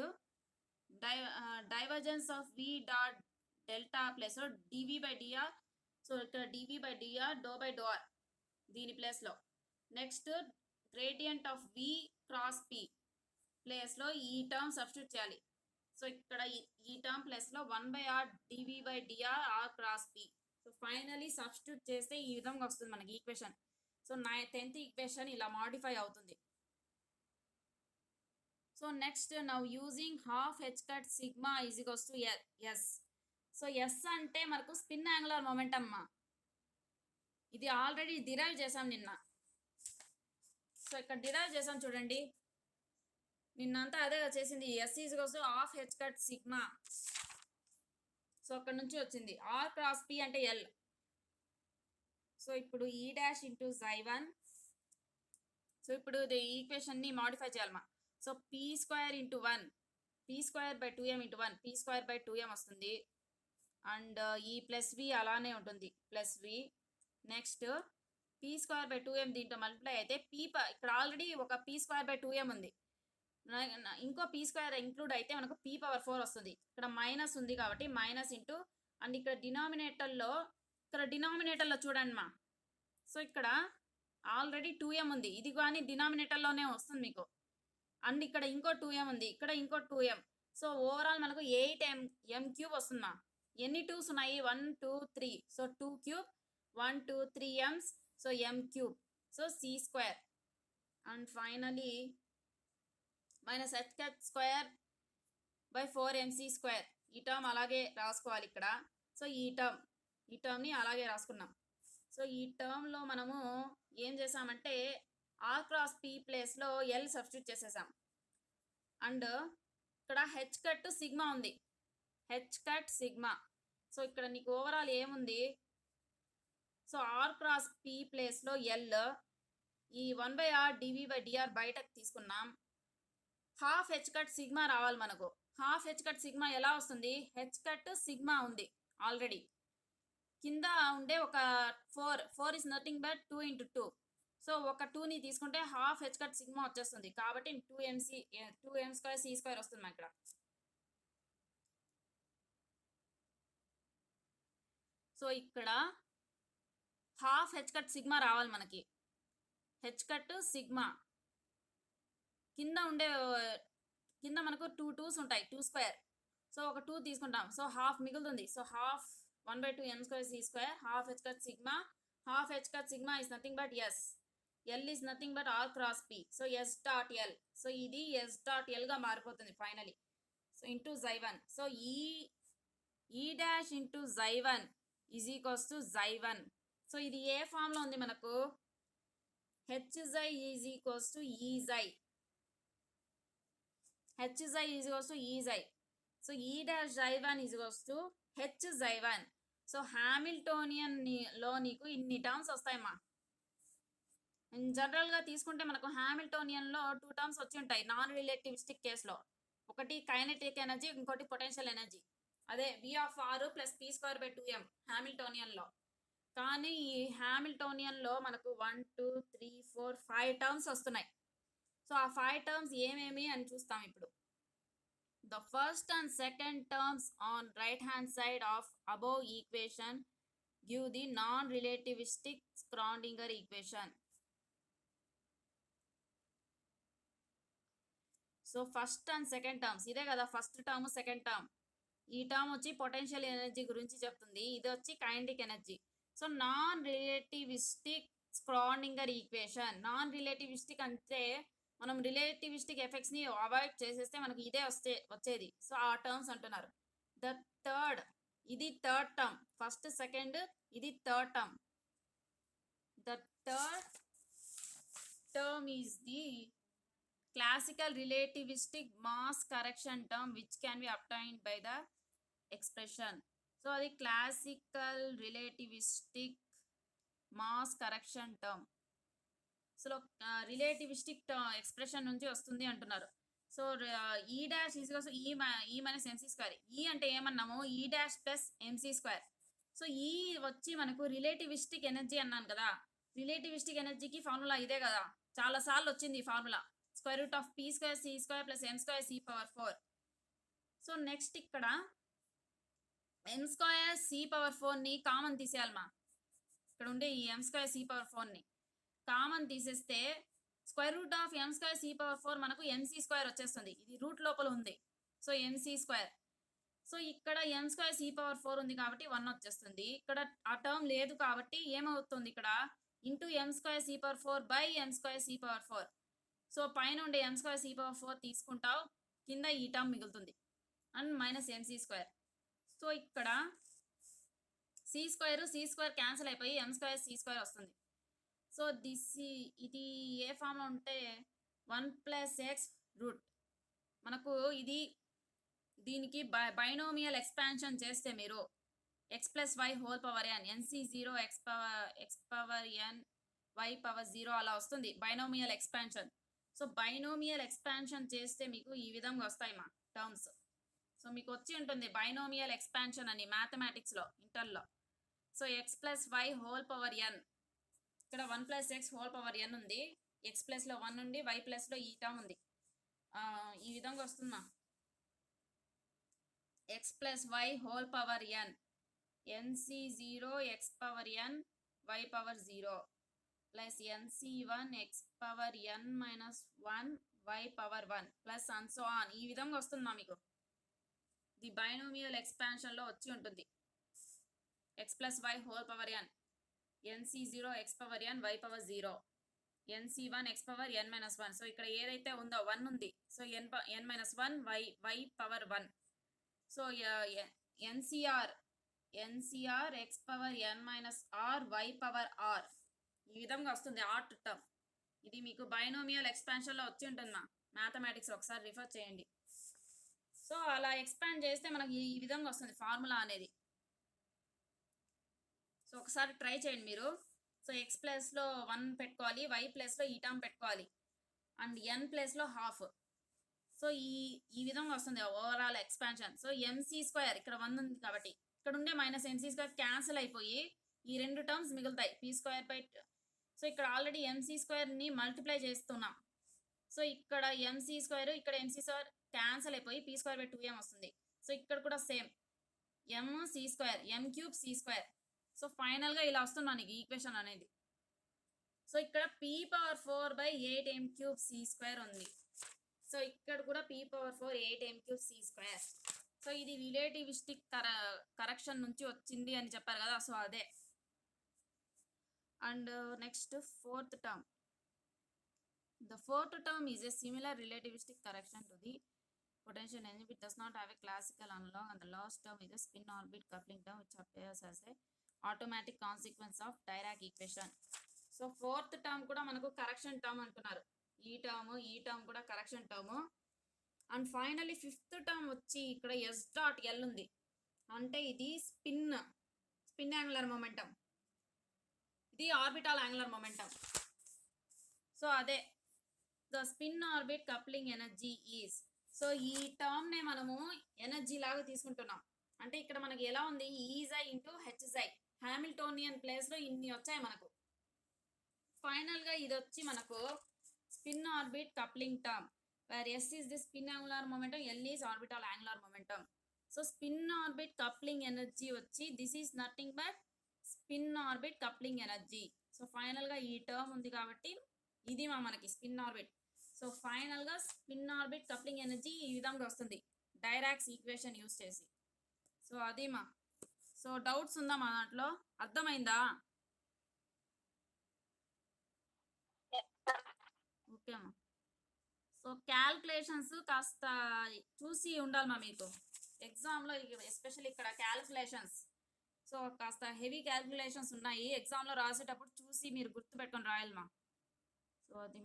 divergence of v dot delta ప్లేస్లో dv బై dr. సో ఇక్కడ dv బై dr డో by డో r దీని ప్లేస్లో. Next gradient of v cross p ప్లేస్లో ఈ టర్మ్ సబ్స్టిట్యూట్ చేయాలి. సో ఇక్కడ ఈ టర్మ్ ప్లేస్లో 1/r dv by dr r cross p. So finally substitute చేస్తే ఈ విధంగా వస్తుంది మనకి ఈక్వేషన్. సో 10th ఈక్వేషన్ ఇలా మాడిఫై అవుతుంది. So next now using half h cut sigma is equals to s. So s అంటే మనకు స్పిన్ యాంగులర్ మొమెంటమ్ అమ్మా. ఇది ఆల్రెడీ డిరైవ్ చేసాం నిన్న. సో ఇక్కడ డిరైవ్ చేసాం చూడండి, నిన్నంతా అదే చేసింది. s is equals to half h cut sigma. So అక్కడ నుంచి వచ్చింది r క్రాస్ p అంటే l. సో ఇప్పుడు ఈ డాష్ ఇంటూ xy1. సో ఇప్పుడు ఇది ఈక్వేషన్ని మాడిఫై చేయాలమ్మా. So p square into 1 p square by 2m into 1 p square by 2m వస్తుంది. అండ్ ఈ ప్లస్ v అలానే ఉంటుంది plus v. Next p square by 2m దీంట్లో మల్టిప్లై అయితే ఇక్కడ ఆల్రెడీ ఒక p స్క్వేర్ బై 2m ఉంది, ఇంకో p స్క్వేర్ ఇంక్లూడ్ అయితే మనకు p పవర్ 4 వస్తుంది. ఇక్కడ మైనస్ ఉంది కాబట్టి మైనస్ ఇంటూ అండ్ ఇక్కడ డినామినేటర్లో చూడండి మా. సో ఇక్కడ ఆల్రెడీ 2m ఉంది, ఇది కానీ డినామినేటర్లోనే వస్తుంది మీకు. అండ్ ఇక్కడ ఇంకో 2m ఉంది, ఇక్కడ ఇంకో 2m. సో ఓవరాల్ మనకు 8m క్యూబ్ వస్తుంది మా. ఎన్ని 2s ఉన్నాయి? 1 2 3. So 2 cube 1 2 3m's. So m cube. So c square. And finally minus h cut square by 4mc square. ఈ టర్మ్ అలాగే రాసుకోవాలి ఇక్కడ. సో ఈ టర్మ్ని అలాగే రాసుకున్నాం. సో ఈ టర్మ్లో మనము ఏం చేసామంటే r క్రాస్ p ప్లేస్లో l సబ్స్టిట్యూట్ చేసేసాం. అండ్ ఇక్కడ h కట్ సిగ్మా ఉంది, h కట్ సిగ్మా. సో ఇక్కడ నీకు ఓవరాల్ ఏముంది? సో r క్రాస్ p ప్లేస్లో l, ఈ 1/r dv బై dr బయటకు తీసుకున్నాం. హాఫ్ h కట్ సిగ్మా రావాలి మనకు. హాఫ్ h కట్ సిగ్మా ఎలా వస్తుంది? h కట్ సిగ్మా ఉంది ఆల్రెడీ, కింద ఉండే ఒక 4 is nothing but 2 into 2. So ఒక 2ని తీసుకుంటే హాఫ్ h కట్ సిగ్మా వచ్చేస్తుంది కాబట్టి 2m స్క్వేర్ c స్క్వేర్ వస్తుంది ఇక్కడ. సో ఇక్కడ హాఫ్ h కట్ సిగ్మా రావాలి మనకి. h కట్ సిగ్మా కింద మనకు 2 2s ఉంటాయి, 2 స్క్వేర్. సో ఒక 2 తీసుకుంటాం, సో హాఫ్ మిగులుతుంది. So half 1/2 m square c square half h cut sigma. Half h cut sigma is nothing but s. l is nothing but r cross p. So s dot l. So ఇది s dot l గా మారిపోతుంది finally. So into xy1. So E dash into xy1 is equals to xy1. So ఇది ఏ ఫామ్లో ఉంది మనకు? hxy is equals to exy. hxy is equals to exy. So E dash xy1 is equals to hxy1. So హ్యామిల్టోనియన్లో నీకు ఇన్ని terms వస్తాయమ్మా. జనరల్గా తీసుకుంటే మనకు హ్యామిల్టోనియన్లో 2 టర్మ్స్ వచ్చి ఉంటాయి నాన్ రిలేటివిస్టిక్ కేసులో. ఒకటి కైనెటిక్ ఎనర్జీ, ఇంకోటి పొటెన్షియల్ ఎనర్జీ. అదే v of r plus p square by 2m హ్యామిల్టోనియన్లో. కానీ ఈ హ్యామిల్టోనియన్లో మనకు 1 2 3 4 5 టర్మ్స్ వస్తున్నాయి. సో ఆ 5 టర్మ్స్ ఏమేమి అని చూస్తాం ఇప్పుడు. The first and second terms on right hand side of above equation give the non relativistic Schrodinger equation. So first and second terms ఇదే కదా, ఫస్ట్ టర్మ్ సెకండ్ టర్మ్. ఈ టర్మ్ వచ్చి పొటెన్షియల్ ఎనర్జీ గురించి చెప్తుంది, ఇది వచ్చి kinetic energy. So non relativistic Schrodinger equation. Non relativistic అంటే మనం రిలేటివిస్టిక్ ఎఫెక్ట్స్ ని అవాయిడ్ చేసేస్తే మనకి ఇదే వచ్చేది. సో ఆ టర్మ్స్ అంటున్నారు. ద థర్డ్, ఇది థర్డ్ టర్మ్, ఫస్ట్ సెకండ్, ఇది third term. The third term is the classical relativistic mass correction term which can be obtained by the expression. So the classical relativistic mass correction term. So relativistic expression నుంచి వస్తుంది అంటున్నారు. So E dash is ఈ minus M C square. ఈ అంటే ఏమన్నాము, ఈ dash plus M C square. So ఈ వచ్చి మనకు రిలేటివిస్టిక్ ఎనర్జీ అన్నాను కదా, రిలేటివిస్టిక్ ఎనర్జీకి ఫార్ములా ఇదే కదా, చాలా సార్లు వచ్చింది ఈ formula. Square root of P square C square plus M square C power 4. So next ఇక్కడ ఎం స్క్వేర్ సి పవర్ 4ని కామన్ తీసేయాలమ్మా. ఇక్కడ ఉండే ఈ ఎం స్క్వేర్ సి పవర్ 4ని కామన్ తీసేస్తే square root of M square C power 4 మనకు MC square వచ్చేస్తుంది. ఇది రూట్ లోపల ఉంది, సో ఎంసీ స్క్వేర్. సో ఇక్కడ ఎం స్క్వేర్ సి పవర్ 4 ఉంది కాబట్టి 1 వచ్చేస్తుంది. ఇక్కడ ఆ టర్మ్ లేదు కాబట్టి ఏమవుతుంది, ఇక్కడ into M square C power 4 by M square C power 4. So పైన ఉండే ఎం స్క్వేర్ సి పవర్ 4 తీసుకుంటావు, కింద ఈ టర్మ్ మిగులుతుంది and minus M C square. So ఇక్కడ సి స్క్వేర్ క్యాన్సిల్ అయిపోయి ఎం స్క్వేర్ సి స్క్వేర్ వస్తుంది. సో ఇది ఏ ఫామ్లో ఉంటే 1 ప్లస్ ఎక్స్ రూట్ మనకు ఇది, దీనికి బైనోమియల్ ఎక్స్పాన్షన్ చేస్తే మీరు x plus Y whole power n, NC0 x power n y power 0 అలా వస్తుంది binomial expansion. So binomial expansion చేస్తే మీకు ఈ విధంగా వస్తాయి మా టర్మ్స్. సో మీకు వచ్చి ఉంటుంది బైనోమియల్ ఎక్స్పాన్షన్ అని మ్యాథమెటిక్స్లో ఇంటర్లో. So x plus Y whole power n, ఇక్కడ 1 plus X whole power n ఉంది, x ప్లస్లో 1 ఉంది, y ప్లస్లో ఈ టర్మ్ ఉంది. ఈ విధంగా వస్తుందా, x plus Y whole power n NC0 x power n y power 0 plus NC1 x power n minus 1 y power 1 plus and so on. ఈ విధంగా వస్తుందా మీకు, ది బైనోమియల్ ఎక్స్పాన్షన్లో వచ్చి ఉంటుంది x plus Y whole power n NC0 x power n y power 0 NC1 x power n minus 1. So ఇక్కడ ఏదైతే ఉందో 1 ఉంది, so n minus 1 y power 1. So NCR x power n minus R y power r, ఈ విధంగా వస్తుంది art term. ఇది మీకు binomial ఎక్స్పాన్షన్లో వచ్చి ఉంటుంది మ్యాథమెటిక్స్, ఒకసారి రిఫర్ చేయండి. సో అలా ఎక్స్పాండ్ చేస్తే మనకి ఈ విధంగా వస్తుంది ఫార్ములా అనేది. సో ఒకసారి ట్రై చేయండి మీరు. సో x ప్లస్లో 1 పెట్టుకోవాలి, y ప్లస్లో ఈ టర్మ్ పెట్టుకోవాలి అండ్ n ప్లస్లో హాఫ్. సో ఈ విధంగా వస్తుంది overall expansion. So MC square ఇక్కడ 1 ఉంది కాబట్టి ఇక్కడ ఉండే మైనస్ ఎంసీ స్క్వేర్ క్యాన్సిల్ అయిపోయి ఈ రెండు టర్మ్స్ మిగులుతాయి పీ స్క్వేర్ బై. సో ఇక్కడ ఆల్రెడీ ఎంసీ స్క్వేర్ని మల్టిప్లై చేస్తున్నాం. సో ఇక్కడ ఎంసీ స్క్వేర్, ఇక్కడ ఎంసీ స్క్వేర్ క్యాన్సిల్ అయిపోయి పీ స్క్వేర్ బై 2m వస్తుంది. సో ఇక్కడ కూడా same M C square, M cube C square. So ఫైనల్గా ఇలా వస్తున్నాను ఈ ఈక్వేషన్ అనేది. సో ఇక్కడ P power 4 by 8m cube C square ఉంది. సో ఇక్కడ కూడా P power 4 8m cube C square. So ఇది రిలేటివిస్టిక్ కరెక్షన్ నుంచి వచ్చింది అని చెప్పారు కదా, సో అదే. And next fourth term. The fourth term is a similar relativistic correction to the potential energy which does not have a classical analog, and the last term is a spin orbit coupling term which appears as a automatic consequence of Dirac equation. So fourth term కూడా మనకు correction term అంటున్నారు. ఈ term కూడా correction term. And finally fifth term వచ్చి ఇక్కడ S dot L ఉంది, అంటే ఇది స్పిన్ యాంగులర్ మొమెంటం, ఇది ఆర్బిటాల్ యాంగులర్ మొమెంటం. సో అదే the spin orbit coupling energy is. So ఈ టర్మ్నే మనము ఎనర్జీ లాగా తీసుకుంటున్నాం. అంటే ఇక్కడ మనకి ఎలా ఉంది, ఈజై ఇంటూ హెచ్జై, హ్యామిల్టోనియన్ ప్లేస్లో ఇన్ని వచ్చాయి మనకు. ఫైనల్గా ఇది వచ్చి మనకు spin orbit coupling term, where S is the spin angular momentum, L is orbital angular momentum. So spin orbit coupling energy వచ్చి this is nothing but spin orbit coupling energy. So ఫైనల్గా ఈ టర్మ్ ఉంది కాబట్టి ఇది మనకి spin orbit. So ఫైనల్గా spin orbit coupling energy ఈ విధంగా వస్తుంది డైరాక్స్ ఈక్వేషన్ యూస్ చేసి. సో అది మా సో డౌట్స్ ఉందా మా దాంట్లో అర్థమైందా ఓకే అమ్మా సో క్యాల్కులేషన్స్ కాస్త చూసి ఉండాలి మా మీకు ఎగ్జామ్లో ఎస్పెషల్లీ ఇక్కడ క్యాల్కులేషన్స్ సో కాస్త హెవీ క్యాల్కులేషన్స్ ఉన్నాయి ఎగ్జామ్లో రాసేటప్పుడు చూసి మీరు గుర్తుపెట్టుకొని రాయాలి మా సో అది